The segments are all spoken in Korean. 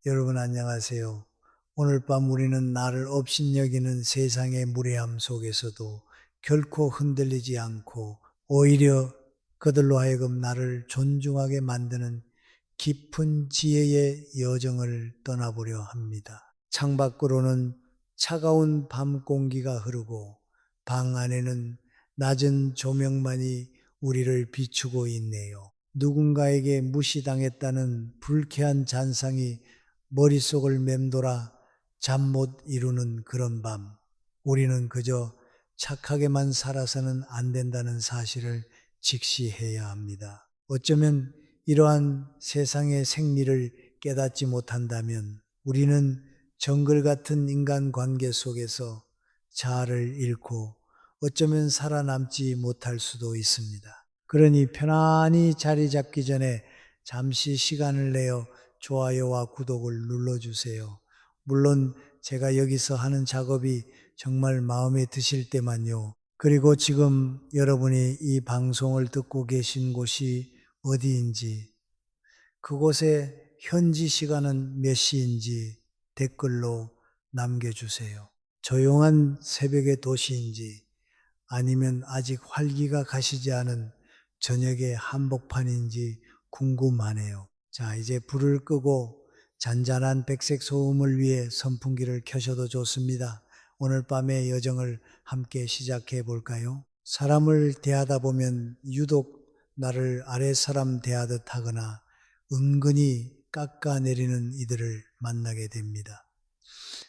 여러분 안녕하세요. 오늘 밤 우리는 나를 업신여기는 세상의 무례함 속에서도 결코 흔들리지 않고 오히려 그들로 하여금 나를 존중하게 만드는 깊은 지혜의 여정을 떠나보려 합니다. 창밖으로는 차가운 밤 공기가 흐르고 방 안에는 낮은 조명만이 우리를 비추고 있네요. 누군가에게 무시당했다는 불쾌한 잔상이 머릿속을 맴돌아 잠 못 이루는 그런 밤, 우리는 그저 착하게만 살아서는 안 된다는 사실을 직시해야 합니다. 어쩌면 이러한 세상의 생리를 깨닫지 못한다면 우리는 정글 같은 인간 관계 속에서 자아를 잃고 어쩌면 살아남지 못할 수도 있습니다. 그러니 편안히 자리 잡기 전에 잠시 시간을 내어 좋아요와 구독을 눌러주세요. 물론 제가 여기서 하는 작업이 정말 마음에 드실 때만요. 그리고 지금 여러분이 이 방송을 듣고 계신 곳이 어디인지, 그곳의 현지 시간은 몇 시인지 댓글로 남겨주세요. 조용한 새벽의 도시인지 아니면 아직 활기가 가시지 않은 저녁의 한복판인지 궁금하네요. 자, 이제 불을 끄고 잔잔한 백색 소음을 위해 선풍기를 켜셔도 좋습니다. 오늘 밤의 여정을 함께 시작해 볼까요? 사람을 대하다 보면 유독 나를 아래 사람 대하듯 하거나 은근히 깎아내리는 이들을 만나게 됩니다.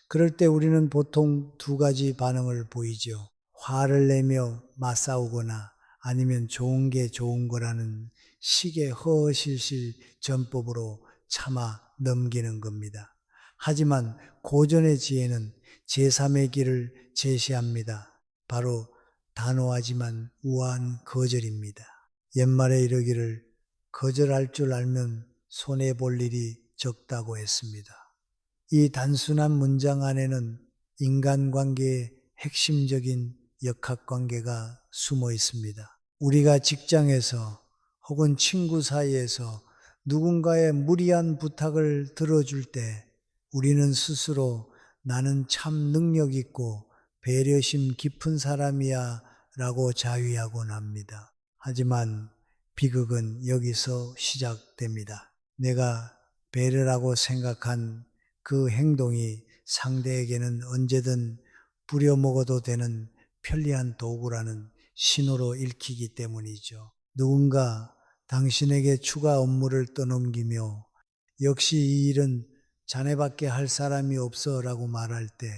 그럴 때 우리는 보통 두 가지 반응을 보이죠. 화를 내며 맞싸우거나 아니면 좋은 게 좋은 거라는 식의 허허실실 전법으로 참아 넘기는 겁니다. 하지만 고전의 지혜는 제3의 길을 제시합니다. 바로 단호하지만 우아한 거절입니다. 옛말에 이르기를 거절할 줄 알면 손해볼 일이 적다고 했습니다. 이 단순한 문장 안에는 인간관계의 핵심적인 역학관계가 숨어 있습니다. 우리가 직장에서 혹은 친구 사이에서 누군가의 무리한 부탁을 들어줄 때 우리는 스스로 나는 참 능력 있고 배려심 깊은 사람이야 라고 자위하곤 합니다. 하지만 비극은 여기서 시작됩니다. 내가 배려라고 생각한 그 행동이 상대에게는 언제든 부려먹어도 되는 편리한 도구라는 신호로 읽히기 때문이죠. 누군가 당신에게 추가 업무를 떠넘기며 역시 이 일은 자네밖에 할 사람이 없어 라고 말할 때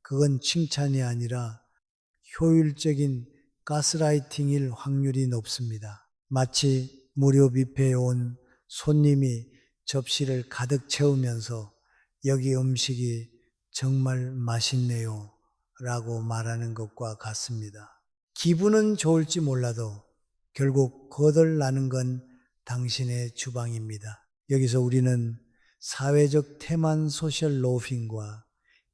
그건 칭찬이 아니라 효율적인 가스라이팅일 확률이 높습니다. 마치 무료 뷔페에 온 손님이 접시를 가득 채우면서 여기 음식이 정말 맛있네요 라고 말하는 것과 같습니다. 기분은 좋을지 몰라도 결국 거덜나는 건 당신의 주방입니다. 여기서 우리는 사회적 태만 소셜 로핑과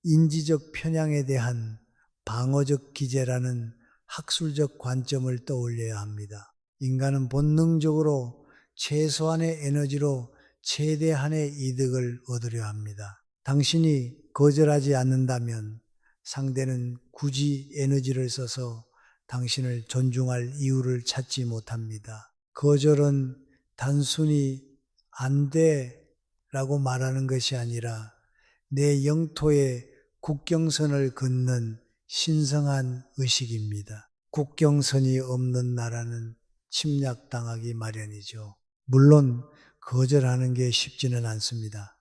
인지적 편향에 대한 방어적 기제라는 학술적 관점을 떠올려야 합니다. 인간은 본능적으로 최소한의 에너지로 최대한의 이득을 얻으려 합니다. 당신이 거절하지 않는다면 상대는 굳이 에너지를 써서 당신을 존중할 이유를 찾지 못합니다. 거절은 단순히 안 돼 라고 말하는 것이 아니라 내 영토에 국경선을 긋는 신성한 의식입니다. 국경선이 없는 나라는 침략당하기 마련이죠. 물론 거절하는 게 쉽지는 않습니다.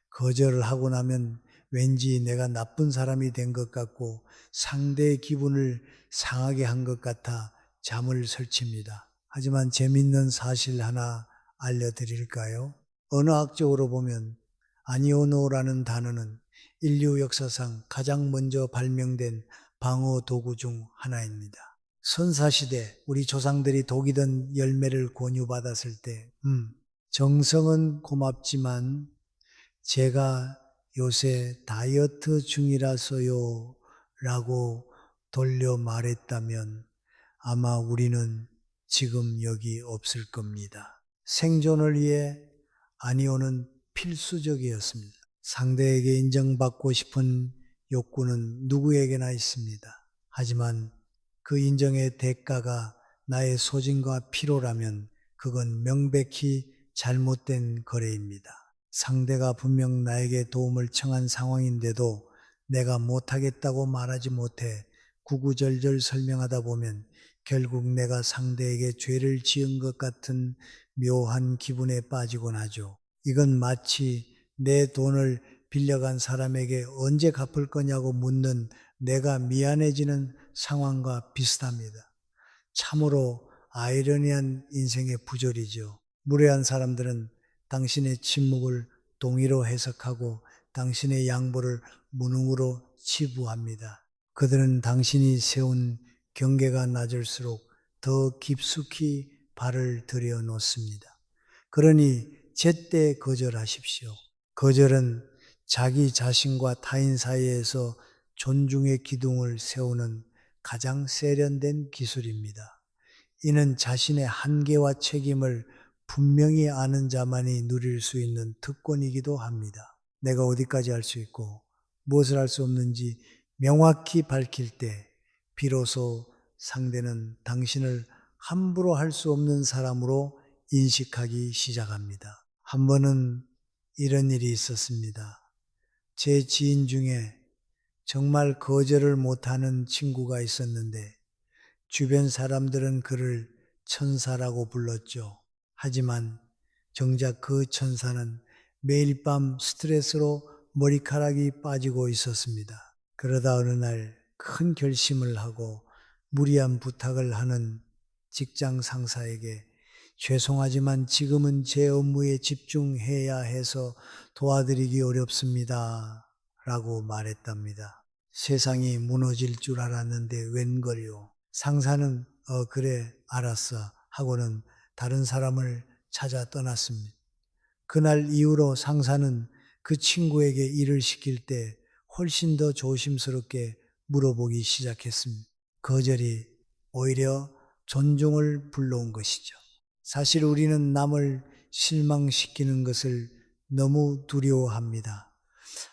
거절을 하고 나면 왠지 내가 나쁜 사람이 된 것 같고 상대의 기분을 상하게 한 것 같아 잠을 설칩니다. 하지만 재밌는 사실 하나 알려드릴까요? 언어학적으로 보면 아니오노라는 단어는 인류 역사상 가장 먼저 발명된 방어 도구 중 하나입니다. 선사시대 우리 조상들이 독이 든 열매를 권유받았을 때 정성은 고맙지만 제가 요새 다이어트 중이라서요 라고 돌려 말했다면 아마 우리는 지금 여기 없을 겁니다. 생존을 위해 아니오는 필수적이었습니다. 상대에게 인정받고 싶은 욕구는 누구에게나 있습니다. 하지만 그 인정의 대가가 나의 소진과 피로라면 그건 명백히 잘못된 거래입니다. 상대가 분명 나에게 도움을 청한 상황인데도 내가 못하겠다고 말하지 못해 구구절절 설명하다 보면 결국 내가 상대에게 죄를 지은 것 같은 묘한 기분에 빠지곤 하죠. 이건 마치 내 돈을 빌려간 사람에게 언제 갚을 거냐고 묻는 내가 미안해지는 상황과 비슷합니다. 참으로 아이러니한 인생의 부조리죠. 무례한 사람들은 당신의 침묵을 동의로 해석하고 당신의 양보를 무능으로 치부합니다. 그들은 당신이 세운 경계가 낮을수록 더 깊숙이 발을 들여 놓습니다. 그러니 제때 거절하십시오. 거절은 자기 자신과 타인 사이에서 존중의 기둥을 세우는 가장 세련된 기술입니다. 이는 자신의 한계와 책임을 분명히 아는 자만이 누릴 수 있는 특권이기도 합니다. 내가 어디까지 할 수 있고 무엇을 할 수 없는지 명확히 밝힐 때 비로소 상대는 당신을 함부로 할 수 없는 사람으로 인식하기 시작합니다. 한 번은 이런 일이 있었습니다. 제 지인 중에 정말 거절을 못하는 친구가 있었는데 주변 사람들은 그를 천사라고 불렀죠. 하지만 정작 그 천사는 매일 밤 스트레스로 머리카락이 빠지고 있었습니다. 그러다 어느 날 큰 결심을 하고 무리한 부탁을 하는 직장 상사에게 죄송하지만 지금은 제 업무에 집중해야 해서 도와드리기 어렵습니다. 라고 말했답니다. 세상이 무너질 줄 알았는데 웬걸요. 상사는 그래 알았어 하고는 다른 사람을 찾아 떠났습니다. 그날 이후로 상사는 그 친구에게 일을 시킬 때 훨씬 더 조심스럽게 물어보기 시작했습니다. 거절이 오히려 존중을 불러온 것이죠. 사실 우리는 남을 실망시키는 것을 너무 두려워합니다.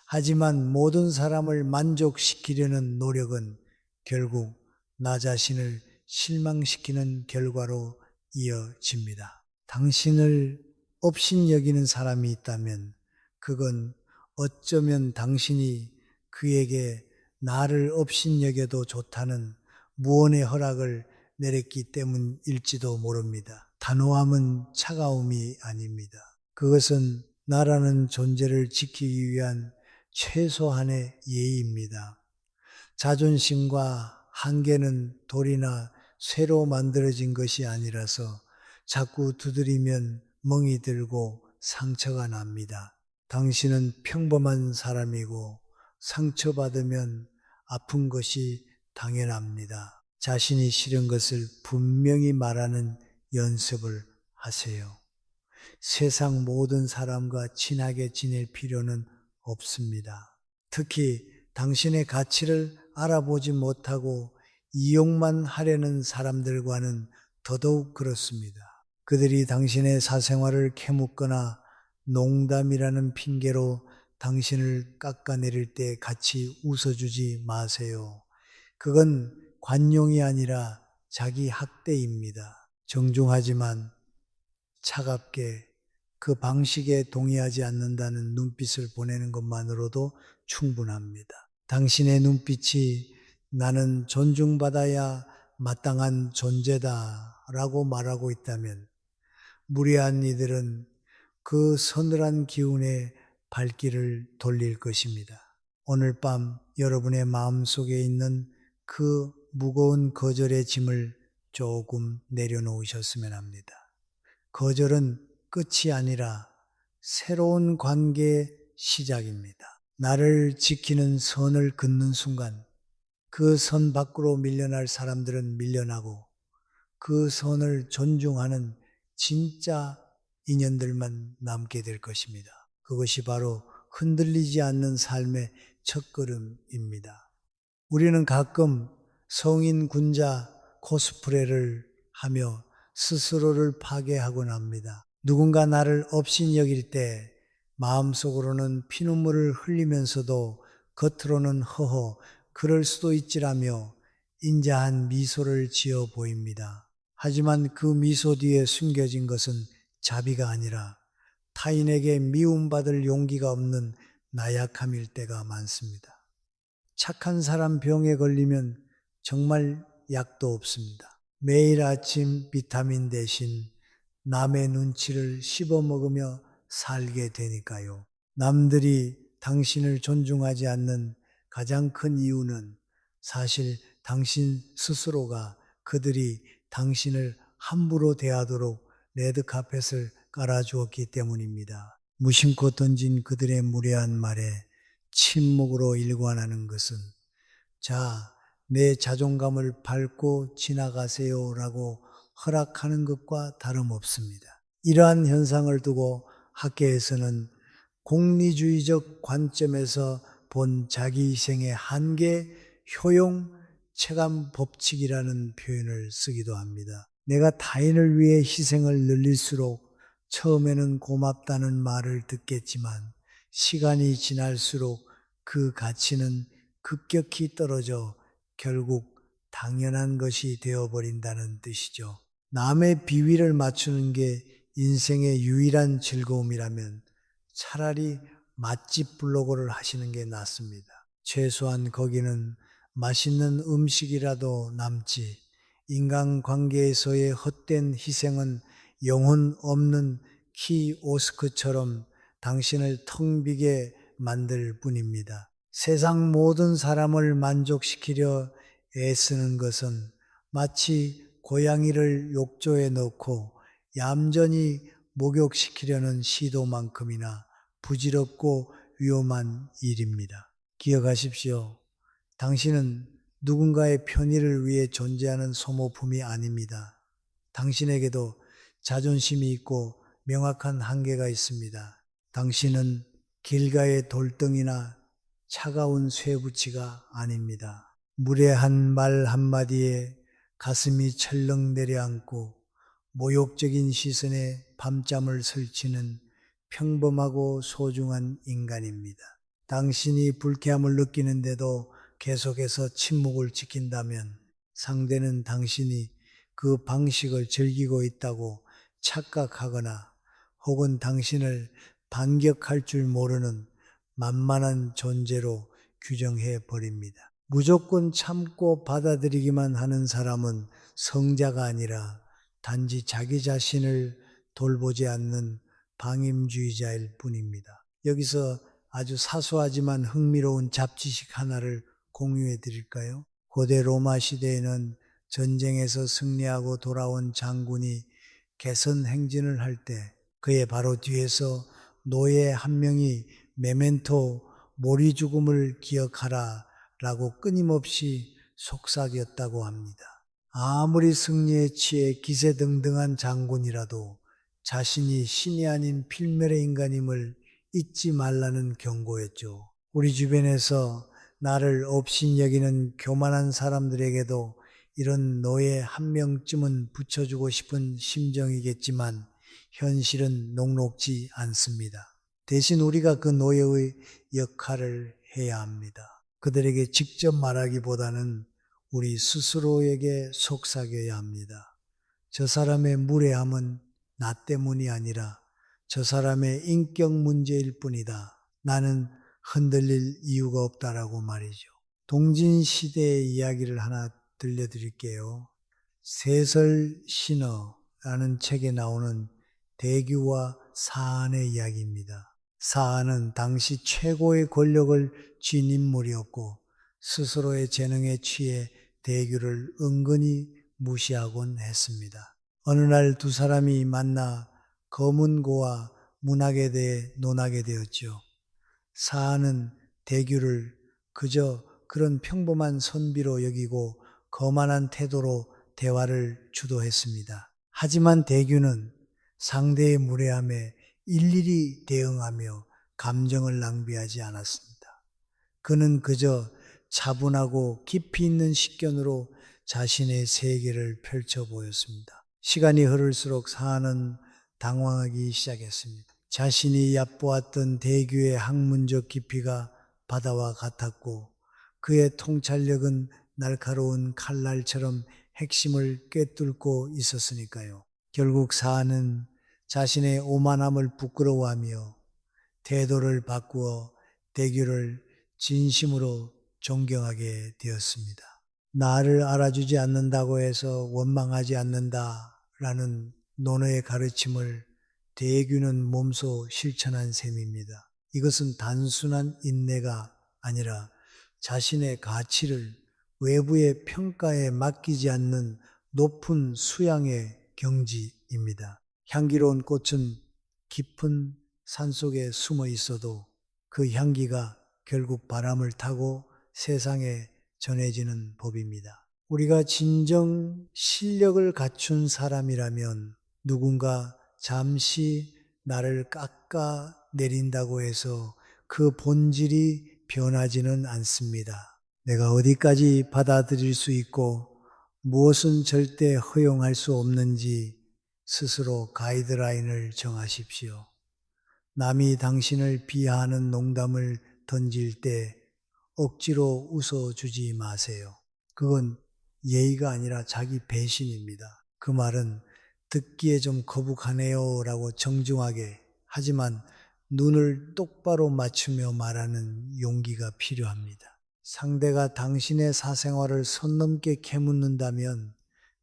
하지만 모든 사람을 만족시키려는 노력은 결국 나 자신을 실망시키는 결과로 이어집니다. 당신을 업신여기는 사람이 있다면 그건 어쩌면 당신이 그에게 나를 업신여겨도 좋다는 무언의 허락을 내렸기 때문일지도 모릅니다. 단호함은 차가움이 아닙니다. 그것은 나라는 존재를 지키기 위한 최소한의 예의입니다. 자존심과 한계는 돌이나 쇠로 만들어진 것이 아니라서 자꾸 두드리면 멍이 들고 상처가 납니다. 당신은 평범한 사람이고 상처받으면 아픈 것이 당연합니다. 자신이 싫은 것을 분명히 말하는 연습을 하세요. 세상 모든 사람과 친하게 지낼 필요는 없습니다. 특히 당신의 가치를 알아보지 못하고 이용만 하려는 사람들과는 더더욱 그렇습니다. 그들이 당신의 사생활을 캐묻거나 농담이라는 핑계로 당신을 깎아내릴 때 같이 웃어주지 마세요. 그건 관용이 아니라 자기 학대입니다. 정중하지만 차갑게 그 방식에 동의하지 않는다는 눈빛을 보내는 것만으로도 충분합니다. 당신의 눈빛이 나는 존중받아야 마땅한 존재다 라고 말하고 있다면 무례한 이들은 그 서늘한 기운에 발길을 돌릴 것입니다. 오늘 밤 여러분의 마음속에 있는 그 무거운 거절의 짐을 조금 내려놓으셨으면 합니다. 거절은 끝이 아니라 새로운 관계의 시작입니다. 나를 지키는 선을 긋는 순간 그 선 밖으로 밀려날 사람들은 밀려나고 그 선을 존중하는 진짜 인연들만 남게 될 것입니다. 그것이 바로 흔들리지 않는 삶의 첫걸음입니다. 우리는 가끔 성인 군자 코스프레를 하며 스스로를 파괴하곤 합니다. 누군가 나를 업신여길 때 마음속으로는 피눈물을 흘리면서도 겉으로는 허허 그럴 수도 있지라며 인자한 미소를 지어 보입니다. 하지만 그 미소 뒤에 숨겨진 것은 자비가 아니라 타인에게 미움받을 용기가 없는 나약함일 때가 많습니다. 착한 사람 병에 걸리면 정말 약도 없습니다. 매일 아침 비타민 대신 남의 눈치를 씹어 먹으며 살게 되니까요. 남들이 당신을 존중하지 않는 가장 큰 이유는 사실 당신 스스로가 그들이 당신을 함부로 대하도록 레드카펫을 깔아주었기 때문입니다. 무심코 던진 그들의 무례한 말에 침묵으로 일관하는 것은 자, 내 자존감을 밟고 지나가세요 라고 허락하는 것과 다름없습니다. 이러한 현상을 두고 학계에서는 공리주의적 관점에서 본 자기희생의 한계, 효용, 체감 법칙이라는 표현을 쓰기도 합니다. 내가 타인을 위해 희생을 늘릴수록 처음에는 고맙다는 말을 듣겠지만 시간이 지날수록 그 가치는 급격히 떨어져 결국 당연한 것이 되어버린다는 뜻이죠. 남의 비위를 맞추는 게 인생의 유일한 즐거움이라면 차라리 맛집 블로거를 하시는 게 낫습니다. 최소한 거기는 맛있는 음식이라도 남지 인간관계에서의 헛된 희생은 영혼 없는 키오스크처럼 당신을 텅 비게 만들 뿐입니다. 세상 모든 사람을 만족시키려 애쓰는 것은 마치 고양이를 욕조에 넣고 얌전히 목욕시키려는 시도만큼이나 부질없고 위험한 일입니다. 기억하십시오. 당신은 누군가의 편의를 위해 존재하는 소모품이 아닙니다. 당신에게도 자존심이 있고 명확한 한계가 있습니다. 당신은 길가의 돌덩이나 차가운 쇠붙이가 아닙니다. 무례한 말 한마디에 가슴이 철렁 내려앉고 모욕적인 시선에 밤잠을 설치는 평범하고 소중한 인간입니다. 당신이 불쾌함을 느끼는데도 계속해서 침묵을 지킨다면 상대는 당신이 그 방식을 즐기고 있다고 착각하거나 혹은 당신을 반격할 줄 모르는 만만한 존재로 규정해 버립니다. 무조건 참고 받아들이기만 하는 사람은 성자가 아니라 단지 자기 자신을 돌보지 않는 방임주의자일 뿐입니다. 여기서 아주 사소하지만 흥미로운 잡지식 하나를 공유해 드릴까요? 고대 로마 시대에는 전쟁에서 승리하고 돌아온 장군이 개선 행진을 할 때 그의 바로 뒤에서 노예 한 명이 메멘토 모리 죽음을 기억하라 라고 끊임없이 속삭였다고 합니다. 아무리 승리에 취해 기세등등한 장군이라도 자신이 신이 아닌 필멸의 인간임을 잊지 말라는 경고였죠. 우리 주변에서 나를 업신여기는 교만한 사람들에게도 이런 노예 한 명쯤은 붙여주고 싶은 심정이겠지만 현실은 녹록지 않습니다. 대신 우리가 그 노예의 역할을 해야 합니다. 그들에게 직접 말하기보다는 우리 스스로에게 속삭여야 합니다. 저 사람의 무례함은 나 때문이 아니라 저 사람의 인격 문제일 뿐이다. 나는 흔들릴 이유가 없다라고 말이죠. 동진시대의 이야기를 하나 들려드릴게요. 세설신어라는 책에 나오는 대규와 사안의 이야기입니다. 사안은 당시 최고의 권력을 쥔 인물이었고 스스로의 재능에 취해 대규를 은근히 무시하곤 했습니다. 어느 날 두 사람이 만나 거문고와 문학에 대해 논하게 되었죠. 사안은 대규를 그저 그런 평범한 선비로 여기고 거만한 태도로 대화를 주도했습니다. 하지만 대규는 상대의 무례함에 일일이 대응하며 감정을 낭비하지 않았습니다. 그는 그저 차분하고 깊이 있는 식견으로 자신의 세계를 펼쳐 보였습니다. 시간이 흐를수록 사안은 당황하기 시작했습니다. 자신이 얕보았던 대규의 학문적 깊이가 바다와 같았고 그의 통찰력은 날카로운 칼날처럼 핵심을 꿰뚫고 있었으니까요. 결국 사안은 자신의 오만함을 부끄러워하며 태도를 바꾸어 대규를 진심으로 존경하게 되었습니다. 나를 알아주지 않는다고 해서 원망하지 않는다라는 논어의 가르침을 대규는 몸소 실천한 셈입니다. 이것은 단순한 인내가 아니라 자신의 가치를 외부의 평가에 맡기지 않는 높은 수양의 경지입니다. 향기로운 꽃은 깊은 산속에 숨어 있어도 그 향기가 결국 바람을 타고 세상에 전해지는 법입니다. 우리가 진정 실력을 갖춘 사람이라면 누군가 잠시 나를 깎아내린다고 해서 그 본질이 변하지는 않습니다. 내가 어디까지 받아들일 수 있고 무엇은 절대 허용할 수 없는지 스스로 가이드라인을 정하십시오. 남이 당신을 비하하는 농담을 던질 때 억지로 웃어주지 마세요. 그건 예의가 아니라 자기 배신입니다. 그 말은 듣기에 좀 거북하네요 라고 정중하게 하지만 눈을 똑바로 맞추며 말하는 용기가 필요합니다. 상대가 당신의 사생활을 선 넘게 캐묻는다면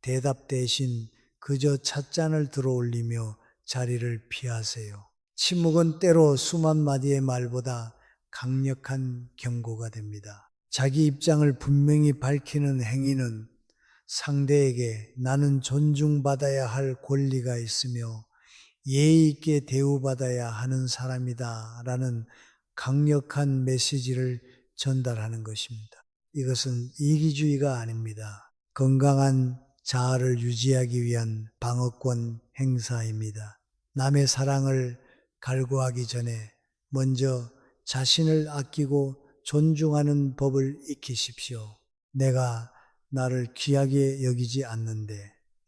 대답 대신 그저 찻잔을 들어올리며 자리를 피하세요. 침묵은 때로 수만 마디의 말보다 강력한 경고가 됩니다. 자기 입장을 분명히 밝히는 행위는 상대에게 나는 존중받아야 할 권리가 있으며 예의 있게 대우받아야 하는 사람이다 라는 강력한 메시지를 전달하는 것입니다. 이것은 이기주의가 아닙니다. 건강한 자아를 유지하기 위한 방어권 행사입니다. 남의 사랑을 갈구하기 전에 먼저 자신을 아끼고 존중하는 법을 익히십시오. 내가 나를 귀하게 여기지 않는데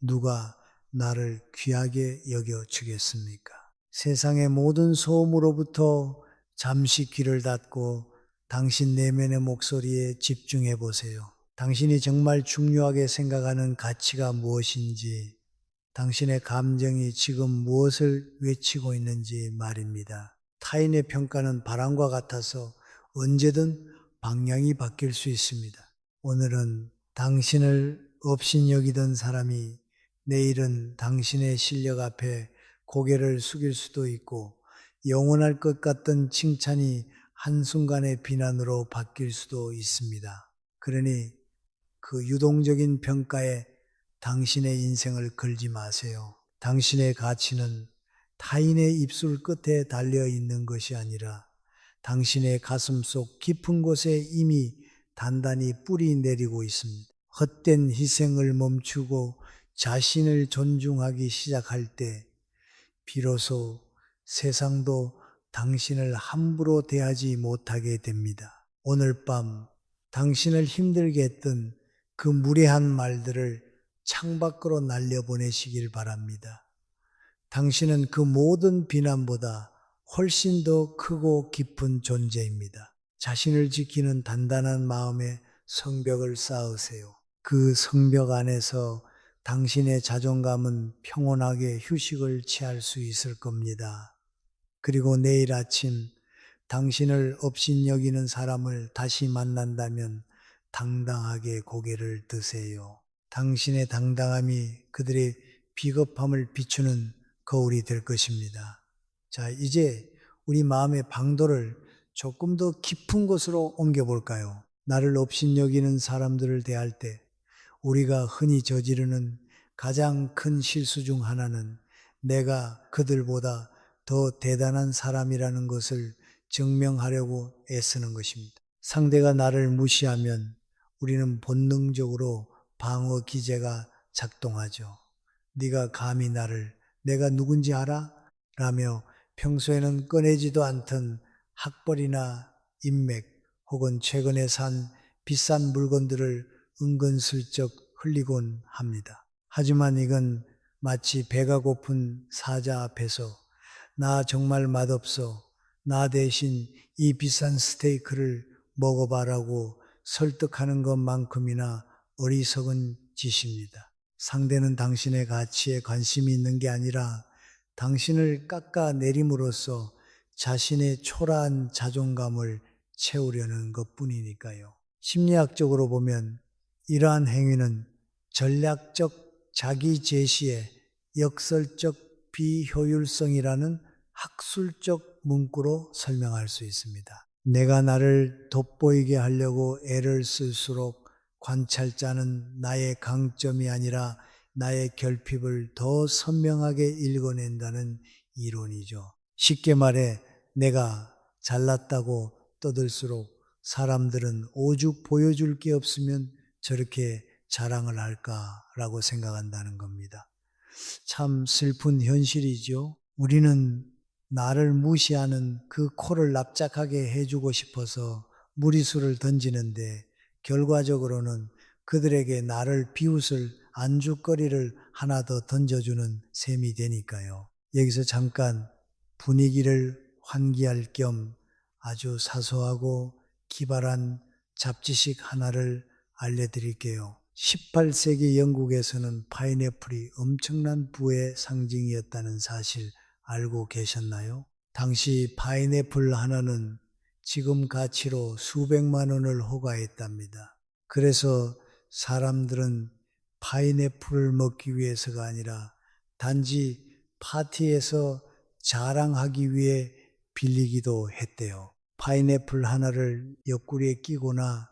누가 나를 귀하게 여겨 주겠습니까? 세상의 모든 소음으로부터 잠시 귀를 닫고 당신 내면의 목소리에 집중해 보세요. 당신이 정말 중요하게 생각하는 가치가 무엇인지, 당신의 감정이 지금 무엇을 외치고 있는지 말입니다. 타인의 평가는 바람과 같아서 언제든 방향이 바뀔 수 있습니다. 오늘은 당신을 업신여기던 사람이 내일은 당신의 실력 앞에 고개를 숙일 수도 있고 영원할 것 같던 칭찬이 한순간의 비난으로 바뀔 수도 있습니다. 그러니 그 유동적인 평가에 당신의 인생을 걸지 마세요. 당신의 가치는 타인의 입술 끝에 달려 있는 것이 아니라 당신의 가슴 속 깊은 곳에 이미 단단히 뿌리 내리고 있습니다. 헛된 희생을 멈추고 자신을 존중하기 시작할 때 비로소 세상도 당신을 함부로 대하지 못하게 됩니다. 오늘 밤 당신을 힘들게 했던 그 무례한 말들을 창밖으로 날려보내시길 바랍니다. 당신은 그 모든 비난보다 훨씬 더 크고 깊은 존재입니다. 자신을 지키는 단단한 마음의 성벽을 쌓으세요. 그 성벽 안에서 당신의 자존감은 평온하게 휴식을 취할 수 있을 겁니다. 그리고 내일 아침 당신을 업신여기는 사람을 다시 만난다면 당당하게 고개를 드세요. 당신의 당당함이 그들의 비겁함을 비추는 거울이 될 것입니다. 자, 이제 우리 마음의 방도를 조금 더 깊은 곳으로 옮겨볼까요? 나를 업신여기는 사람들을 대할 때 우리가 흔히 저지르는 가장 큰 실수 중 하나는 내가 그들보다 더 대단한 사람이라는 것을 증명하려고 애쓰는 것입니다. 상대가 나를 무시하면 우리는 본능적으로 방어 기제가 작동하죠. 네가 감히 나를 내가 누군지 알아? 라며 평소에는 꺼내지도 않던 학벌이나 인맥 혹은 최근에 산 비싼 물건들을 은근슬쩍 흘리곤 합니다. 하지만 이건 마치 배가 고픈 사자 앞에서 나 정말 맛없어. 나 대신 이 비싼 스테이크를 먹어봐라고 설득하는 것만큼이나 어리석은 짓입니다. 상대는 당신의 가치에 관심이 있는 게 아니라 당신을 깎아내림으로써 자신의 초라한 자존감을 채우려는 것 뿐이니까요. 심리학적으로 보면 이러한 행위는 전략적 자기 제시의 역설적 비효율성이라는 학술적 문구로 설명할 수 있습니다. 내가 나를 돋보이게 하려고 애를 쓸수록 관찰자는 나의 강점이 아니라 나의 결핍을 더 선명하게 읽어낸다는 이론이죠. 쉽게 말해 내가 잘났다고 떠들수록 사람들은 오죽 보여줄 게 없으면 저렇게 자랑을 할까라고 생각한다는 겁니다. 참 슬픈 현실이죠. 우리는 나를 무시하는 그 코를 납작하게 해주고 싶어서 무리수를 던지는데 결과적으로는 그들에게 나를 비웃을 안주거리를 하나 더 던져주는 셈이 되니까요. 여기서 잠깐 분위기를 환기할 겸 아주 사소하고 기발한 잡지식 하나를 알려드릴게요. 18세기 영국에서는 파인애플이 엄청난 부의 상징이었다는 사실 알고 계셨나요? 당시 파인애플 하나는 지금 가치로 수백만 원을 호가했답니다. 그래서 사람들은 파인애플을 먹기 위해서가 아니라 단지 파티에서 자랑하기 위해 빌리기도 했대요. 파인애플 하나를 옆구리에 끼거나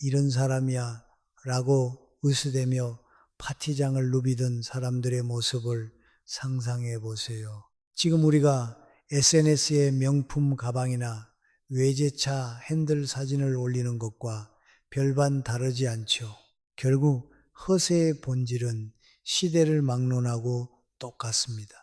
이런 사람이야 라고 으스대며 파티장을 누비던 사람들의 모습을 상상해 보세요. 지금 우리가 SNS에 명품 가방이나 외제차 핸들 사진을 올리는 것과 별반 다르지 않죠. 결국 허세의 본질은 시대를 막론하고 똑같습니다.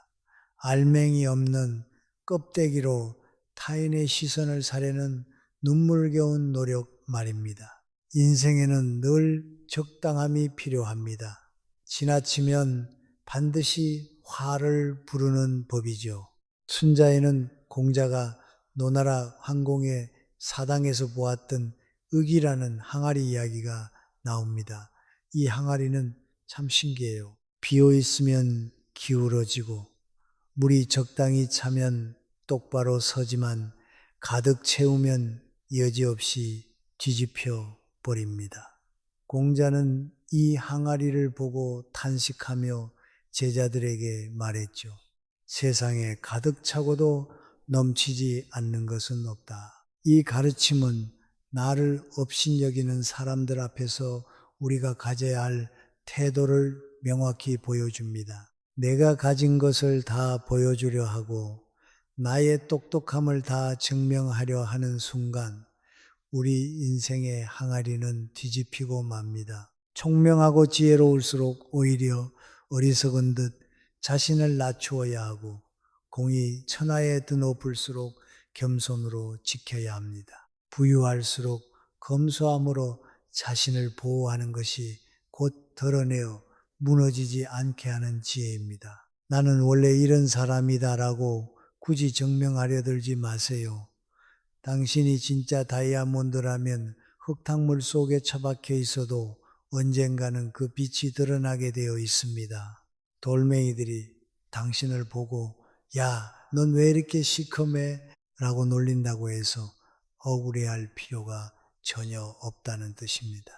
알맹이 없는 껍데기로 타인의 시선을 사려는 눈물겨운 노력 말입니다. 인생에는 늘 적당함이 필요합니다. 지나치면 반드시 화를 부르는 법이죠. 순자에는 공자가 노나라 황공의 사당에서 보았던 의기라는 항아리 이야기가 나옵니다. 이 항아리는 참 신기해요. 비어 있으면 기울어지고 물이 적당히 차면 똑바로 서지만 가득 채우면 여지없이 뒤집혀 버립니다. 공자는 이 항아리를 보고 탄식하며 제자들에게 말했죠. 세상에 가득 차고도 넘치지 않는 것은 없다. 이 가르침은 나를 업신여기는 사람들 앞에서 우리가 가져야 할 태도를 명확히 보여줍니다. 내가 가진 것을 다 보여주려 하고 나의 똑똑함을 다 증명하려 하는 순간 우리 인생의 항아리는 뒤집히고 맙니다. 총명하고 지혜로울수록 오히려 어리석은 듯 자신을 낮추어야 하고 공이 천하에 드높을수록 겸손으로 지켜야 합니다. 부유할수록 검소함으로 자신을 보호하는 것이 곧 드러내어 무너지지 않게 하는 지혜입니다. 나는 원래 이런 사람이다라고 굳이 증명하려 들지 마세요. 당신이 진짜 다이아몬드라면 흙탕물 속에 처박혀 있어도 언젠가는 그 빛이 드러나게 되어 있습니다. 돌멩이들이 당신을 보고 야, 넌 왜 이렇게 시커매? 라고 놀린다고 해서 억울해할 필요가 전혀 없다는 뜻입니다.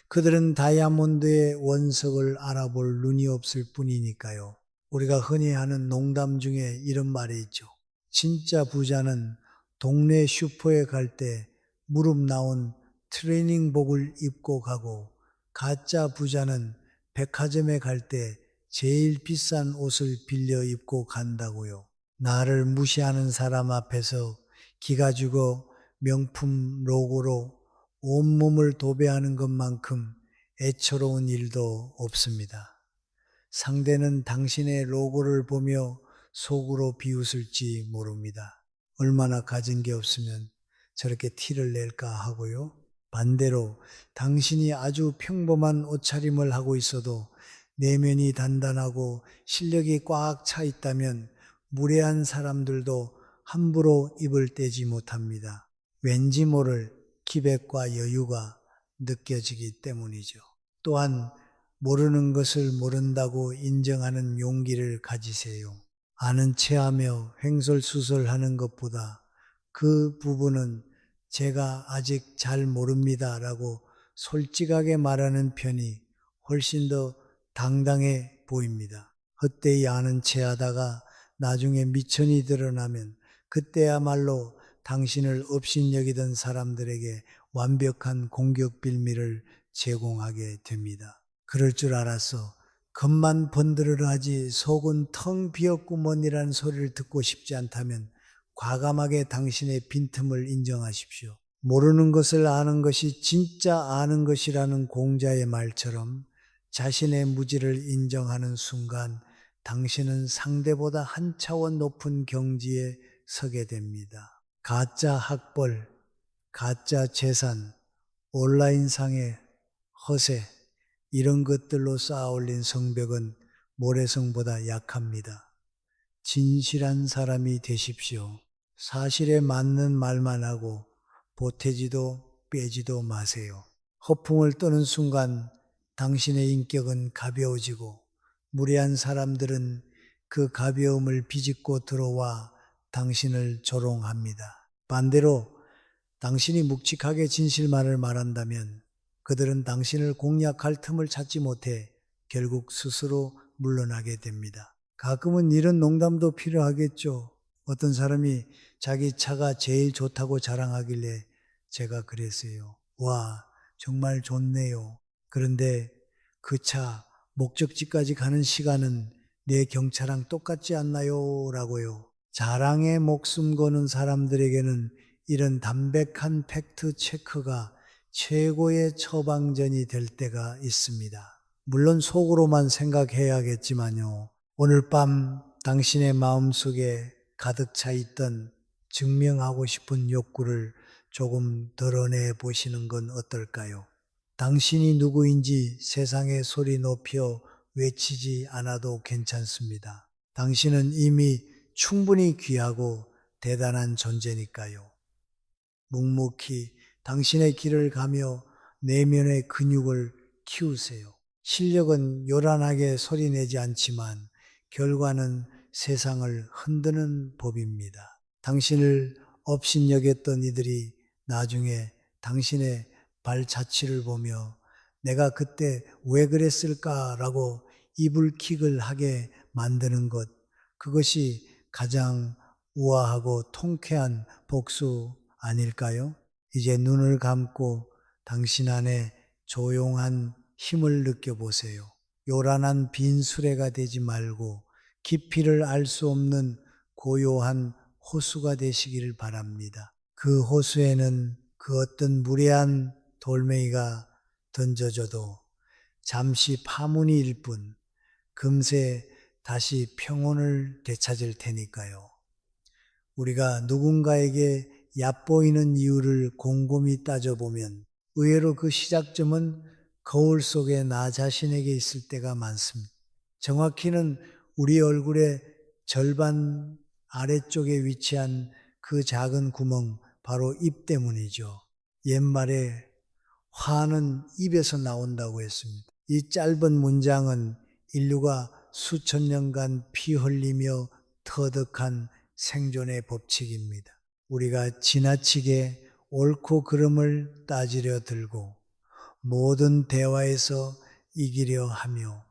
그들은 다이아몬드의 원석을 알아볼 눈이 없을 뿐이니까요. 우리가 흔히 하는 농담 중에 이런 말이 있죠. 진짜 부자는 동네 슈퍼에 갈 때 무릎 나온 트레이닝복을 입고 가고 가짜 부자는 백화점에 갈 때 제일 비싼 옷을 빌려 입고 간다고요. 나를 무시하는 사람 앞에서 기가 죽어 명품 로고로 온몸을 도배하는 것만큼 애처로운 일도 없습니다. 상대는 당신의 로고를 보며 속으로 비웃을지 모릅니다. 얼마나 가진 게 없으면 저렇게 티를 낼까 하고요. 반대로 당신이 아주 평범한 옷차림을 하고 있어도 내면이 단단하고 실력이 꽉 차 있다면 무례한 사람들도 함부로 입을 떼지 못합니다. 왠지 모를 기백과 여유가 느껴지기 때문이죠. 또한 모르는 것을 모른다고 인정하는 용기를 가지세요. 아는 체하며 횡설수설하는 것보다 그 부분은 제가 아직 잘 모릅니다 라고 솔직하게 말하는 편이 훨씬 더 당당해 보입니다. 헛되이 아는 체하다가 나중에 미천이 드러나면 그때야말로 당신을 업신여기던 사람들에게 완벽한 공격 빌미를 제공하게 됩니다. 그럴 줄 알았어. 겉만 번드르르하지 속은 텅 비었구먼이라는 소리를 듣고 싶지 않다면 과감하게 당신의 빈틈을 인정하십시오. 모르는 것을 아는 것이 진짜 아는 것이라는 공자의 말처럼 자신의 무지를 인정하는 순간 당신은 상대보다 한 차원 높은 경지에 서게 됩니다. 가짜 학벌, 가짜 재산, 온라인상의 허세, 이런 것들로 쌓아올린 성벽은 모래성보다 약합니다. 진실한 사람이 되십시오. 사실에 맞는 말만 하고 보태지도 빼지도 마세요. 허풍을 떠는 순간 당신의 인격은 가벼워지고 무례한 사람들은 그 가벼움을 비집고 들어와 당신을 조롱합니다. 반대로 당신이 묵직하게 진실만을 말한다면 그들은 당신을 공략할 틈을 찾지 못해 결국 스스로 물러나게 됩니다. 가끔은 이런 농담도 필요하겠죠. 어떤 사람이 자기 차가 제일 좋다고 자랑하길래 제가 그랬어요. 와, 정말 좋네요. 그런데 그 차 목적지까지 가는 시간은 내 경차랑 똑같지 않나요? 라고요. 자랑에 목숨 거는 사람들에게는 이런 담백한 팩트 체크가 최고의 처방전이 될 때가 있습니다. 물론 속으로만 생각해야겠지만요. 오늘 밤 당신의 마음속에 가득 차 있던 증명하고 싶은 욕구를 조금 덜어내 보시는 건 어떨까요? 당신이 누구인지 세상에 소리 높여 외치지 않아도 괜찮습니다. 당신은 이미 충분히 귀하고 대단한 존재니까요. 묵묵히 당신의 길을 가며 내면의 근육을 키우세요. 실력은 요란하게 소리내지 않지만 결과는 세상을 흔드는 법입니다. 당신을 업신여겼던 이들이 나중에 당신의 발자취를 보며 내가 그때 왜 그랬을까라고 이불킥을 하게 만드는 것, 그것이 가장 우아하고 통쾌한 복수 아닐까요? 이제 눈을 감고 당신 안에 조용한 힘을 느껴보세요. 요란한 빈 수레가 되지 말고 깊이를 알 수 없는 고요한 호수가 되시기를 바랍니다. 그 호수에는 그 어떤 무례한 돌멩이가 던져져도 잠시 파문일 뿐 금세 다시 평온을 되찾을 테니까요. 우리가 누군가에게 얕보이는 이유를 곰곰이 따져보면 의외로 그 시작점은 거울 속에 나 자신에게 있을 때가 많습니다. 정확히는 우리 얼굴의 절반 아래쪽에 위치한 그 작은 구멍, 바로 입 때문이죠. 옛말에 화는 입에서 나온다고 했습니다. 이 짧은 문장은 인류가 수천 년간 피 흘리며 터득한 생존의 법칙입니다. 우리가 지나치게 옳고 그름을 따지려 들고 모든 대화에서 이기려 하며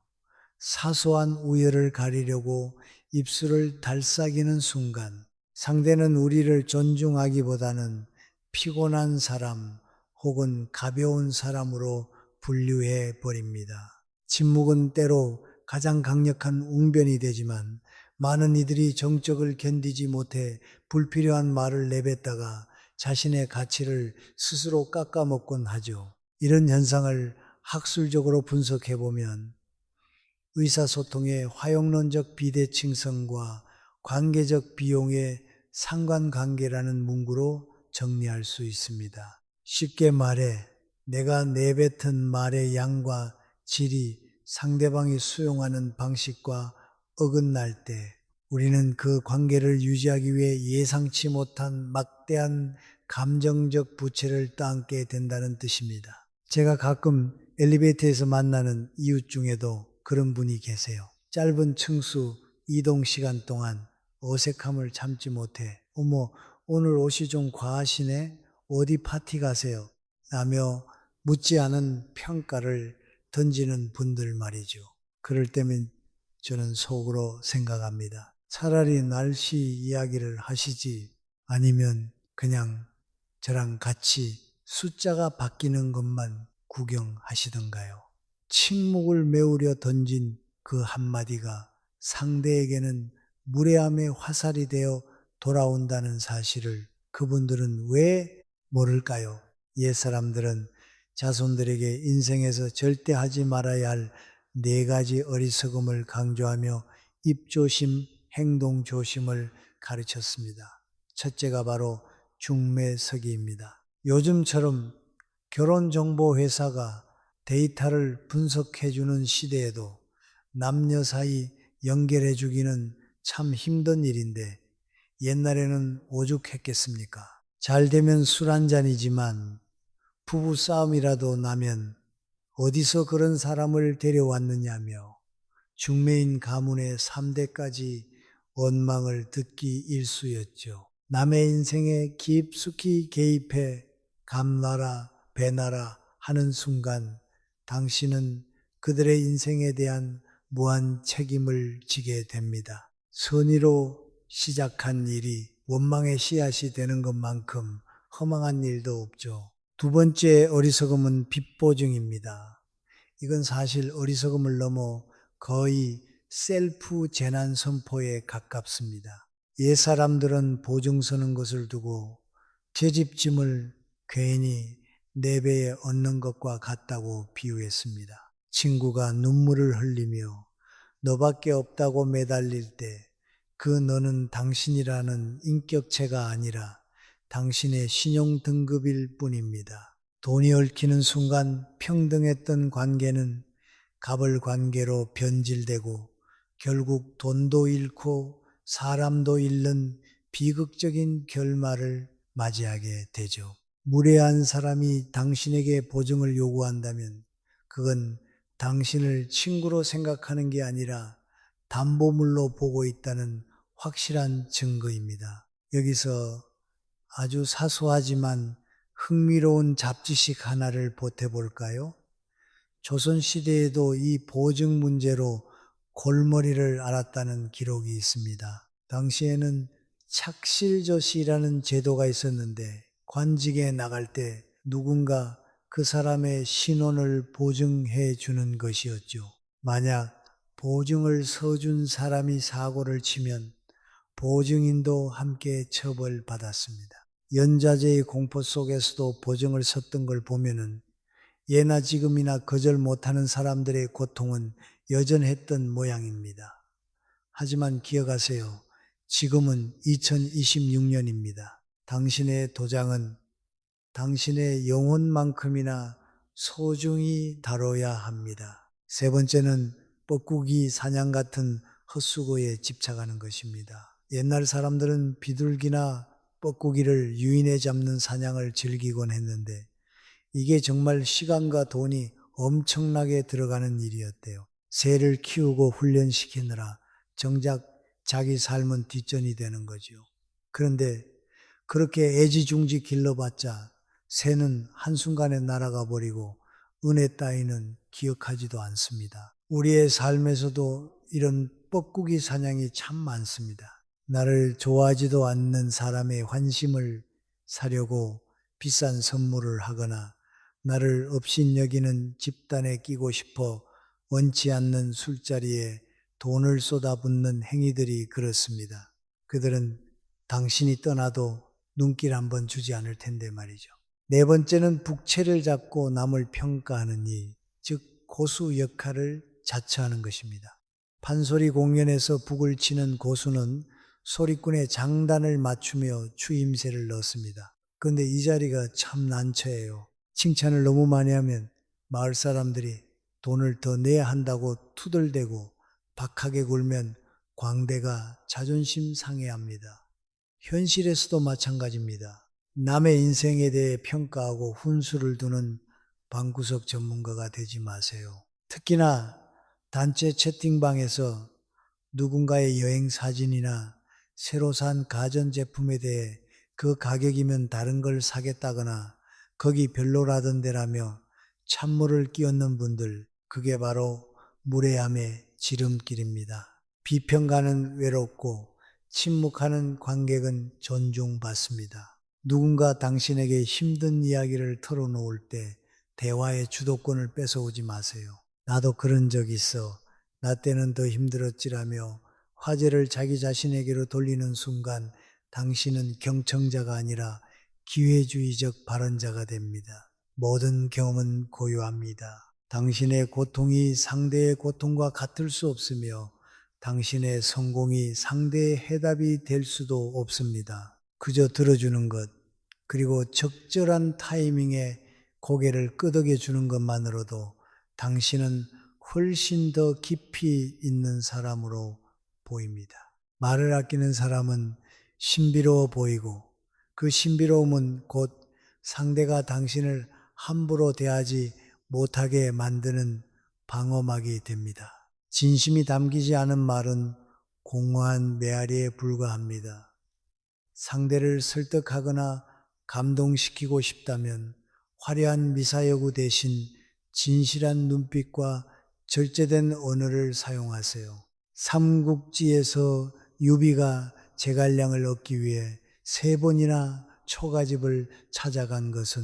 사소한 우열을 가리려고 입술을 달싹이는 순간 상대는 우리를 존중하기보다는 피곤한 사람 혹은 가벼운 사람으로 분류해 버립니다. 침묵은 때로 가장 강력한 웅변이 되지만 많은 이들이 정적을 견디지 못해 불필요한 말을 내뱉다가 자신의 가치를 스스로 깎아먹곤 하죠. 이런 현상을 학술적으로 분석해보면 의사소통의 화용론적 비대칭성과 관계적 비용의 상관관계라는 문구로 정리할 수 있습니다. 쉽게 말해 내가 내뱉은 말의 양과 질이 상대방이 수용하는 방식과 어긋날 때 우리는 그 관계를 유지하기 위해 예상치 못한 막대한 감정적 부채를 떠안게 된다는 뜻입니다. 제가 가끔 엘리베이터에서 만나는 이웃 중에도 그런 분이 계세요. 짧은 층수 이동 시간 동안 어색함을 참지 못해 어머 오늘 옷이 좀 과하시네? 어디 파티 가세요? 라며 묻지 않은 평가를 던지는 분들 말이죠. 그럴 때면 저는 속으로 생각합니다. 차라리 날씨 이야기를 하시지 아니면 그냥 저랑 같이 숫자가 바뀌는 것만 구경하시던가요. 침묵을 메우려 던진 그 한마디가 상대에게는 무례함의 화살이 되어 돌아온다는 사실을 그분들은 왜 모를까요? 옛사람들은 자손들에게 인생에서 절대 하지 말아야 할 4가지 어리석음을 강조하며 입조심, 행동조심을 가르쳤습니다. 첫째가 바로 중매서기입니다. 요즘처럼 결혼정보회사가 데이터를 분석해주는 시대에도 남녀 사이 연결해주기는 참 힘든 일인데 옛날에는 오죽했겠습니까? 잘 되면 술 한 잔이지만 부부싸움이라도 나면 어디서 그런 사람을 데려왔느냐며 중매인 가문의 3대까지 원망을 듣기 일쑤였죠. 남의 인생에 깊숙이 개입해 감나라 배나라 하는 순간 당신은 그들의 인생에 대한 무한 책임을 지게 됩니다. 선의로 시작한 일이 원망의 씨앗이 되는 것만큼 허망한 일도 없죠. 두 번째 어리석음은 빚보증입니다. 이건 사실 어리석음을 넘어 거의 셀프 재난 선포에 가깝습니다. 옛 사람들은 보증 서는 것을 두고 제 집짐을 괜히 내 배에 얹는 것과 같다고 비유했습니다. 친구가 눈물을 흘리며 너밖에 없다고 매달릴 때 그 너는 당신이라는 인격체가 아니라 당신의 신용 등급일 뿐입니다. 돈이 얽히는 순간 평등했던 관계는 갑을 관계로 변질되고 결국 돈도 잃고 사람도 잃는 비극적인 결말을 맞이하게 되죠. 무례한 사람이 당신에게 보증을 요구한다면 그건 당신을 친구로 생각하는 게 아니라 담보물로 보고 있다는 확실한 증거입니다. 여기서 아주 사소하지만 흥미로운 잡지식 하나를 보태볼까요? 조선시대에도 이 보증 문제로 골머리를 앓았다는 기록이 있습니다. 당시에는 착실저시라는 제도가 있었는데 관직에 나갈 때 누군가 그 사람의 신원을 보증해 주는 것이었죠. 만약 보증을 서준 사람이 사고를 치면 보증인도 함께 처벌받았습니다. 연좌제의 공포 속에서도 보증을 섰던 걸 보면은 예나 지금이나 거절 못하는 사람들의 고통은 여전했던 모양입니다. 하지만 기억하세요. 지금은 2026년입니다. 당신의 도장은 당신의 영혼만큼이나 소중히 다뤄야 합니다. 세 번째는 뻐꾸기 사냥 같은 헛수고에 집착하는 것입니다. 옛날 사람들은 비둘기나 뻐꾸기를 유인해 잡는 사냥을 즐기곤 했는데 이게 정말 시간과 돈이 엄청나게 들어가는 일이었대요. 새를 키우고 훈련시키느라 정작 자기 삶은 뒷전이 되는 거죠. 그런데 그렇게 애지중지 길러봤자 새는 한순간에 날아가 버리고 은혜 따위는 기억하지도 않습니다. 우리의 삶에서도 이런 뻐꾸기 사냥이 참 많습니다. 나를 좋아하지도 않는 사람의 환심을 사려고 비싼 선물을 하거나 나를 업신여기는 집단에 끼고 싶어 원치 않는 술자리에 돈을 쏟아붓는 행위들이 그렇습니다. 그들은 당신이 떠나도 눈길 한번 주지 않을 텐데 말이죠. 네 번째는 북채를 잡고 남을 평가하는 일, 즉 고수 역할을 자처하는 것입니다. 판소리 공연에서 북을 치는 고수는 소리꾼의 장단을 맞추며 추임새를 넣습니다. 그런데 이 자리가 참 난처해요. 칭찬을 너무 많이 하면 마을 사람들이 돈을 더 내야 한다고 투덜대고 박하게 굴면 광대가 자존심 상해합니다. 현실에서도 마찬가지입니다. 남의 인생에 대해 평가하고 훈수를 두는 방구석 전문가가 되지 마세요. 특히나 단체 채팅방에서 누군가의 여행 사진이나 새로 산 가전제품에 대해 그 가격이면 다른 걸 사겠다거나 거기 별로라던데라며 찬물을 끼얹는 분들, 그게 바로 무례함의 지름길입니다. 비평가는 외롭고 침묵하는 관객은 존중받습니다. 누군가 당신에게 힘든 이야기를 털어놓을 때 대화의 주도권을 뺏어오지 마세요. 나도 그런 적 있어. 나 때는 더 힘들었지라며 화제를 자기 자신에게로 돌리는 순간 당신은 경청자가 아니라 기회주의적 발언자가 됩니다. 모든 경험은 고유합니다. 당신의 고통이 상대의 고통과 같을 수 없으며 당신의 성공이 상대의 해답이 될 수도 없습니다. 그저 들어주는 것, 그리고 적절한 타이밍에 고개를 끄덕여 주는 것만으로도 당신은 훨씬 더 깊이 있는 사람으로 보입니다. 말을 아끼는 사람은 신비로워 보이고 그 신비로움은 곧 상대가 당신을 함부로 대하지 못하게 만드는 방어막이 됩니다. 진심이 담기지 않은 말은 공허한 메아리에 불과합니다. 상대를 설득하거나 감동시키고 싶다면 화려한 미사여구 대신 진실한 눈빛과 절제된 언어를 사용하세요. 삼국지에서 유비가 제갈량을 얻기 위해 3번이나 초가집을 찾아간 것은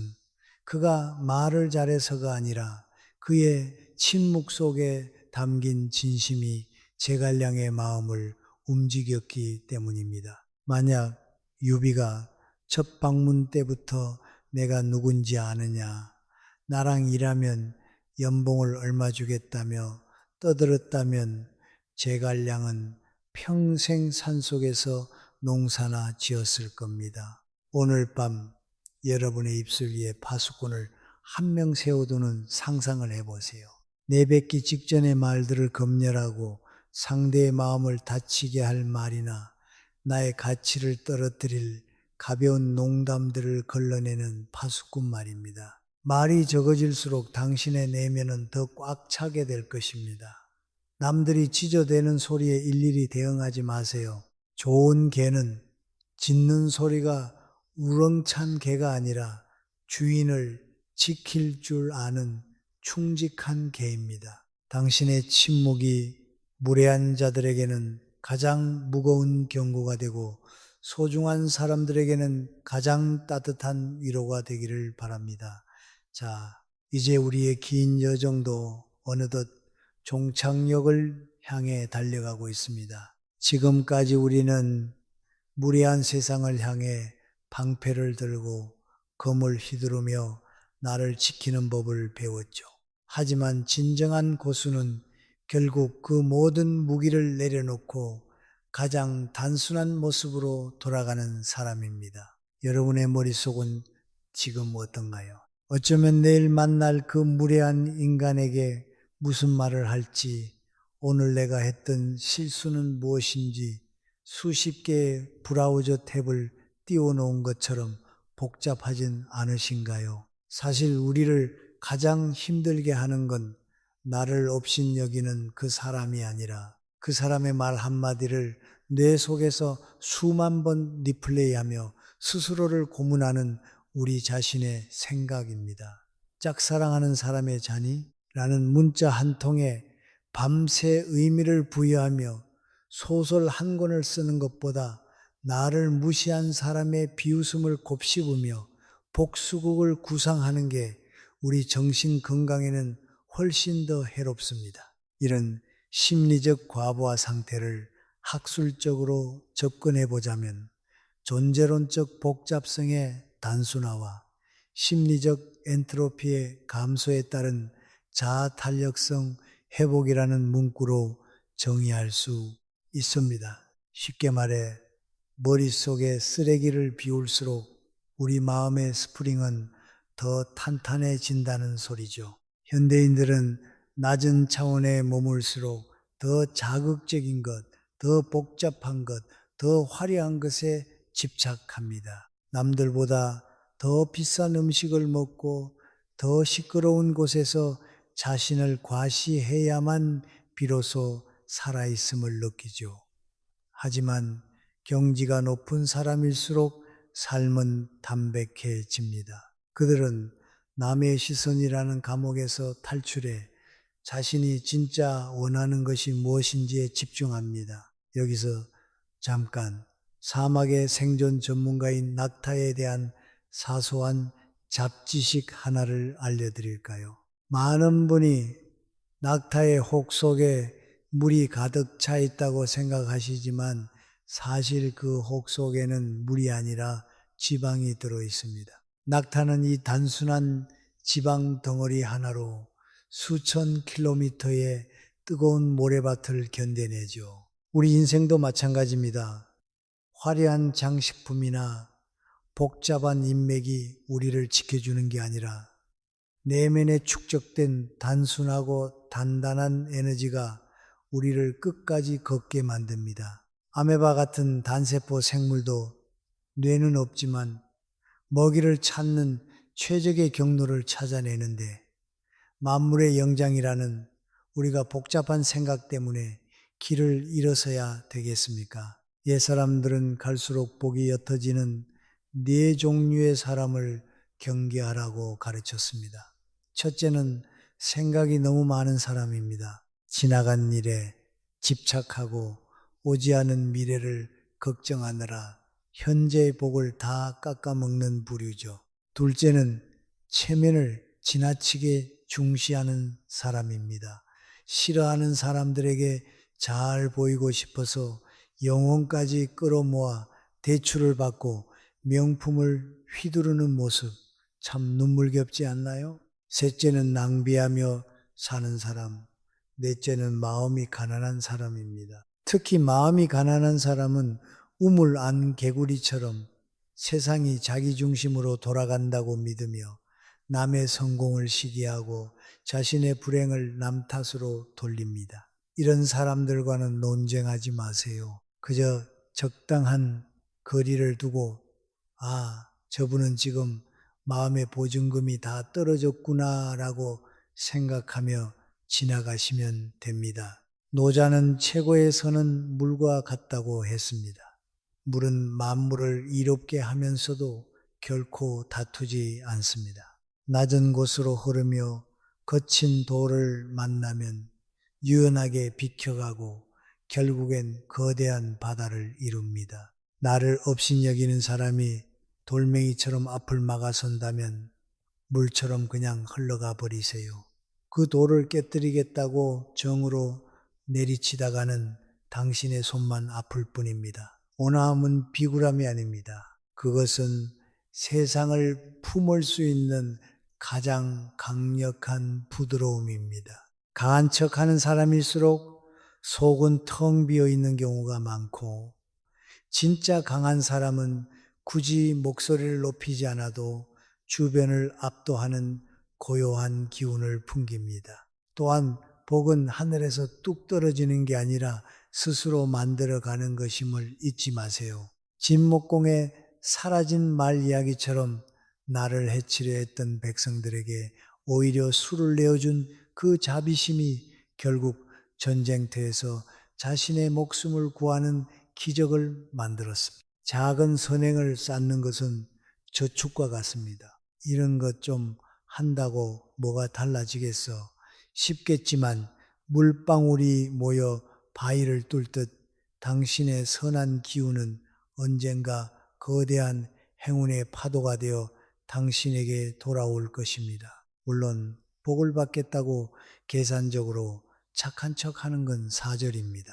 그가 말을 잘해서가 아니라 그의 침묵 속에 담긴 진심이 제갈량의 마음을 움직였기 때문입니다. 만약 유비가 첫 방문 때부터 내가 누군지 아느냐, 나랑 일하면 연봉을 얼마 주겠다며 떠들었다면 제갈량은 평생 산속에서 농사나 지었을 겁니다. 오늘 밤 여러분의 입술 위에 파수꾼을 한 명 세워두는 상상을 해보세요. 내뱉기 직전의 말들을 검열하고 상대의 마음을 다치게 할 말이나 나의 가치를 떨어뜨릴 가벼운 농담들을 걸러내는 파수꾼 말입니다. 말이 적어질수록 당신의 내면은 더 꽉 차게 될 것입니다. 남들이 짖어대는 소리에 일일이 대응하지 마세요. 좋은 개는 짖는 소리가 우렁찬 개가 아니라 주인을 지킬 줄 아는 충직한 개입니다. 당신의 침묵이 무례한 자들에게는 가장 무거운 경고가 되고 소중한 사람들에게는 가장 따뜻한 위로가 되기를 바랍니다. 자, 이제 우리의 긴 여정도 어느덧 종착역을 향해 달려가고 있습니다. 지금까지 우리는 무례한 세상을 향해 방패를 들고 검을 휘두르며 나를 지키는 법을 배웠죠. 하지만 진정한 고수는 결국 그 모든 무기를 내려놓고 가장 단순한 모습으로 돌아가는 사람입니다. 여러분의 머릿속은 지금 어떤가요? 어쩌면 내일 만날 그 무례한 인간에게 무슨 말을 할지, 오늘 내가 했던 실수는 무엇인지 수십 개의 브라우저 탭을 띄워놓은 것처럼 복잡하진 않으신가요? 사실 우리를 가장 힘들게 하는 건 나를 업신여기는 그 사람이 아니라 그 사람의 말 한마디를 뇌 속에서 수만 번 리플레이하며 스스로를 고문하는 우리 자신의 생각입니다. 짝사랑하는 사람의 자니? 라는 문자 한 통에 밤새 의미를 부여하며 소설 한 권을 쓰는 것보다 나를 무시한 사람의 비웃음을 곱씹으며 복수극을 구상하는 게 우리 정신 건강에는 훨씬 더 해롭습니다. 이런 심리적 과부하 상태를 학술적으로 접근해 보자면 존재론적 복잡성의 단순화와 심리적 엔트로피의 감소에 따른 자아탄력성 회복이라는 문구로 정의할 수 있습니다. 쉽게 말해 머릿속에 쓰레기를 비울수록 우리 마음의 스프링은 더 탄탄해진다는 소리죠. 현대인들은 낮은 차원에 머물수록 더 자극적인 것, 더 복잡한 것, 더 화려한 것에 집착합니다. 남들보다 더 비싼 음식을 먹고 더 시끄러운 곳에서 자신을 과시해야만 비로소 살아있음을 느끼죠. 하지만 경지가 높은 사람일수록 삶은 담백해집니다. 그들은 남의 시선이라는 감옥에서 탈출해 자신이 진짜 원하는 것이 무엇인지에 집중합니다. 여기서 잠깐 사막의 생존 전문가인 낙타에 대한 사소한 잡지식 하나를 알려드릴까요? 많은 분이 낙타의 혹 속에 물이 가득 차 있다고 생각하시지만 사실 그 혹 속에는 물이 아니라 지방이 들어 있습니다. 낙타는 이 단순한 지방 덩어리 하나로 수천 킬로미터의 뜨거운 모래밭을 견뎌내죠. 우리 인생도 마찬가지입니다. 화려한 장식품이나 복잡한 인맥이 우리를 지켜주는 게 아니라 내면에 축적된 단순하고 단단한 에너지가 우리를 끝까지 걷게 만듭니다. 아메바 같은 단세포 생물도 뇌는 없지만 먹이를 찾는 최적의 경로를 찾아내는데 만물의 영장이라는 우리가 복잡한 생각 때문에 길을 잃어서야 되겠습니까? 옛사람들은 갈수록 복이 옅어지는 네 종류의 사람을 경계하라고 가르쳤습니다. 첫째는 생각이 너무 많은 사람입니다. 지나간 일에 집착하고 오지 않은 미래를 걱정하느라 현재의 복을 다 깎아먹는 부류죠. 둘째는 체면을 지나치게 중시하는 사람입니다. 싫어하는 사람들에게 잘 보이고 싶어서 영혼까지 끌어모아 대출을 받고 명품을 휘두르는 모습 참 눈물겹지 않나요? 셋째는 낭비하며 사는 사람, 넷째는 마음이 가난한 사람입니다. 특히 마음이 가난한 사람은 우물 안 개구리처럼 세상이 자기 중심으로 돌아간다고 믿으며 남의 성공을 시기하고 자신의 불행을 남 탓으로 돌립니다. 이런 사람들과는 논쟁하지 마세요. 그저 적당한 거리를 두고 저분은 지금 마음의 보증금이 다 떨어졌구나라고 생각하며 지나가시면 됩니다. 노자는 최고의 선은 물과 같다고 했습니다. 물은 만물을 이롭게 하면서도 결코 다투지 않습니다. 낮은 곳으로 흐르며 거친 돌을 만나면 유연하게 비켜가고 결국엔 거대한 바다를 이룹니다. 나를 업신여기는 사람이 돌멩이처럼 앞을 막아선다면 물처럼 그냥 흘러가 버리세요. 그 돌을 깨뜨리겠다고 정으로 내리치다가는 당신의 손만 아플 뿐입니다. 온화함은 비굴함이 아닙니다. 그것은 세상을 품을 수 있는 가장 강력한 부드러움입니다. 강한 척하는 사람일수록 속은 텅 비어 있는 경우가 많고 진짜 강한 사람은 굳이 목소리를 높이지 않아도 주변을 압도하는 고요한 기운을 풍깁니다. 또한 복은 하늘에서 뚝 떨어지는 게 아니라 스스로 만들어가는 것임을 잊지 마세요. 진목공의 사라진 말 이야기처럼 나를 해치려 했던 백성들에게 오히려 술을 내어준 그 자비심이 결국 전쟁터에서 자신의 목숨을 구하는 기적을 만들었습니다. 작은 선행을 쌓는 것은 저축과 같습니다. 이런 것 좀 한다고 뭐가 달라지겠어? 쉽겠지만 물방울이 모여 바위를 뚫듯 당신의 선한 기운은 언젠가 거대한 행운의 파도가 되어 당신에게 돌아올 것입니다. 물론 복을 받겠다고 계산적으로 착한 척 하는 건 사절입니다.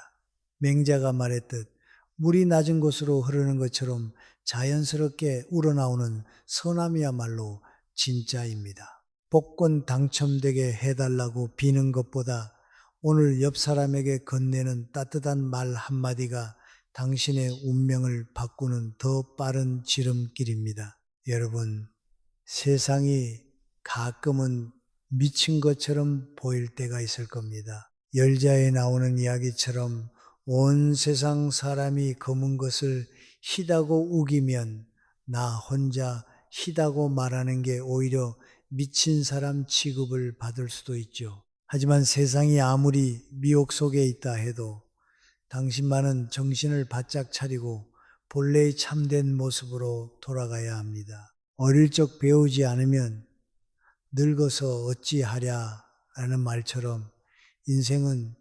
맹자가 말했듯 물이 낮은 곳으로 흐르는 것처럼 자연스럽게 우러나오는 선함이야말로 진짜입니다. 복권 당첨되게 해달라고 비는 것보다 오늘 옆 사람에게 건네는 따뜻한 말 한마디가 당신의 운명을 바꾸는 더 빠른 지름길입니다. 여러분, 세상이 가끔은 미친 것처럼 보일 때가 있을 겁니다. 열자에 나오는 이야기처럼 온 세상 사람이 검은 것을 희다고 우기면 나 혼자 희다고 말하는 게 오히려 미친 사람 취급을 받을 수도 있죠. 하지만 세상이 아무리 미혹 속에 있다 해도 당신만은 정신을 바짝 차리고 본래의 참된 모습으로 돌아가야 합니다. 어릴 적 배우지 않으면 늙어서 어찌하랴 라는 말처럼 인생은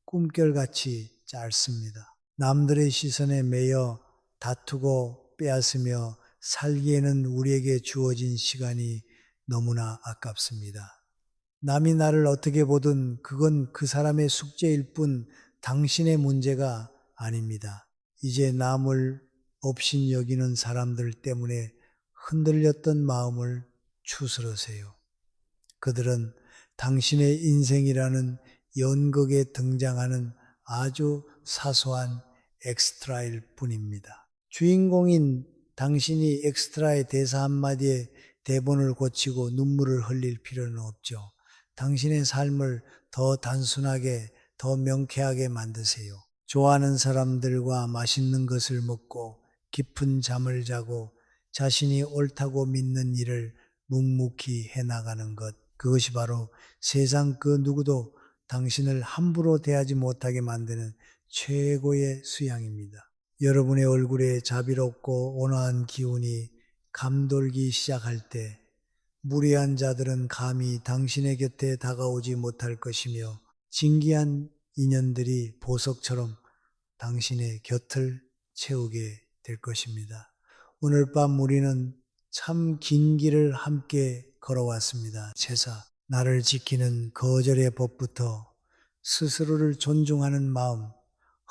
꿈결같이 짧습니다. 남들의 시선에 매여 다투고 빼앗으며 살기에는 우리에게 주어진 시간이 너무나 아깝습니다. 남이 나를 어떻게 보든 그건 그 사람의 숙제일 뿐 당신의 문제가 아닙니다. 이제 남을 업신 여기는 사람들 때문에 흔들렸던 마음을 추스르세요. 그들은 당신의 인생이라는 연극에 등장하는 아주 사소한 엑스트라일 뿐입니다. 주인공인 당신이 엑스트라의 대사 한마디에 대본을 고치고 눈물을 흘릴 필요는 없죠. 당신의 삶을 더 단순하게, 더 명쾌하게 만드세요. 좋아하는 사람들과 맛있는 것을 먹고 깊은 잠을 자고 자신이 옳다고 믿는 일을 묵묵히 해나가는 것. 그것이 바로 세상 그 누구도 당신을 함부로 대하지 못하게 만드는 최고의 수양입니다. 여러분의 얼굴에 자비롭고 온화한 기운이 감돌기 시작할 때 무례한 자들은 감히 당신의 곁에 다가오지 못할 것이며 진기한 인연들이 보석처럼 당신의 곁을 채우게 될 것입니다. 오늘 밤 우리는 참 긴 길을 함께 걸어왔습니다. 제사, 나를 지키는 거절의 법부터 스스로를 존중하는 마음,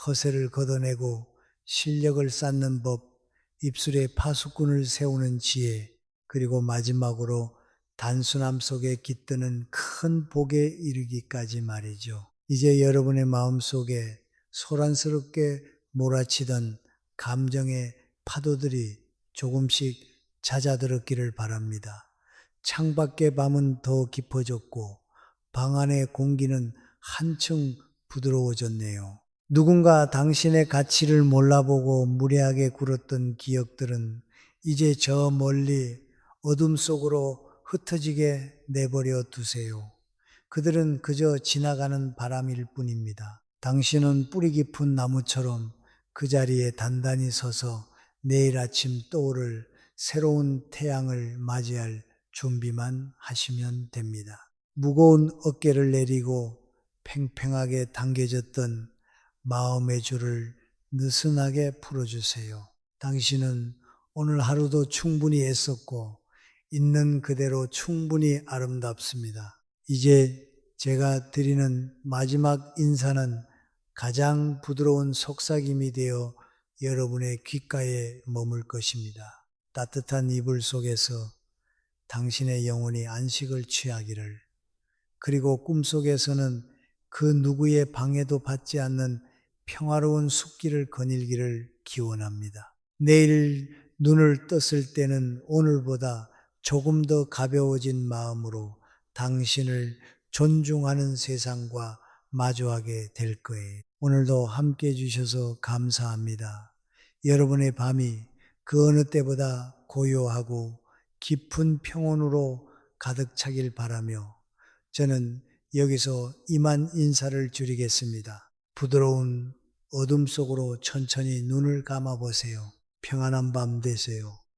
허세를 걷어내고 실력을 쌓는 법, 입술에 파수꾼을 세우는 지혜, 그리고 마지막으로 단순함 속에 깃드는 큰 복에 이르기까지 말이죠. 이제 여러분의 마음 속에 소란스럽게 몰아치던 감정의 파도들이 조금씩 잦아들었기를 바랍니다. 창밖의 밤은 더 깊어졌고 방 안의 공기는 한층 부드러워졌네요. 누군가 당신의 가치를 몰라보고 무례하게 굴었던 기억들은 이제 저 멀리 어둠 속으로 흩어지게 내버려 두세요. 그들은 그저 지나가는 바람일 뿐입니다. 당신은 뿌리 깊은 나무처럼 그 자리에 단단히 서서 내일 아침 떠오를 새로운 태양을 맞이할 준비만 하시면 됩니다. 무거운 어깨를 내리고 팽팽하게 당겨졌던 마음의 줄을 느슨하게 풀어주세요. 당신은 오늘 하루도 충분히 애썼고 있는 그대로 충분히 아름답습니다. 이제 제가 드리는 마지막 인사는 가장 부드러운 속삭임이 되어 여러분의 귓가에 머물 것입니다. 따뜻한 이불 속에서 당신의 영혼이 안식을 취하기를, 그리고 꿈속에서는 그 누구의 방해도 받지 않는 평화로운 숲길을 거닐기를 기원합니다. 내일 눈을 떴을 때는 오늘보다 조금 더 가벼워진 마음으로 당신을 존중하는 세상과 마주하게 될 거예요. 오늘도 함께 해주셔서 감사합니다. 여러분의 밤이 그 어느 때보다 고요하고 깊은 평온으로 가득 차길 바라며 저는 여기서 이만 인사를 드리겠습니다. 부드러운 어둠 속으로 천천히 눈을 감아 보세요. 평안한 밤 되세요.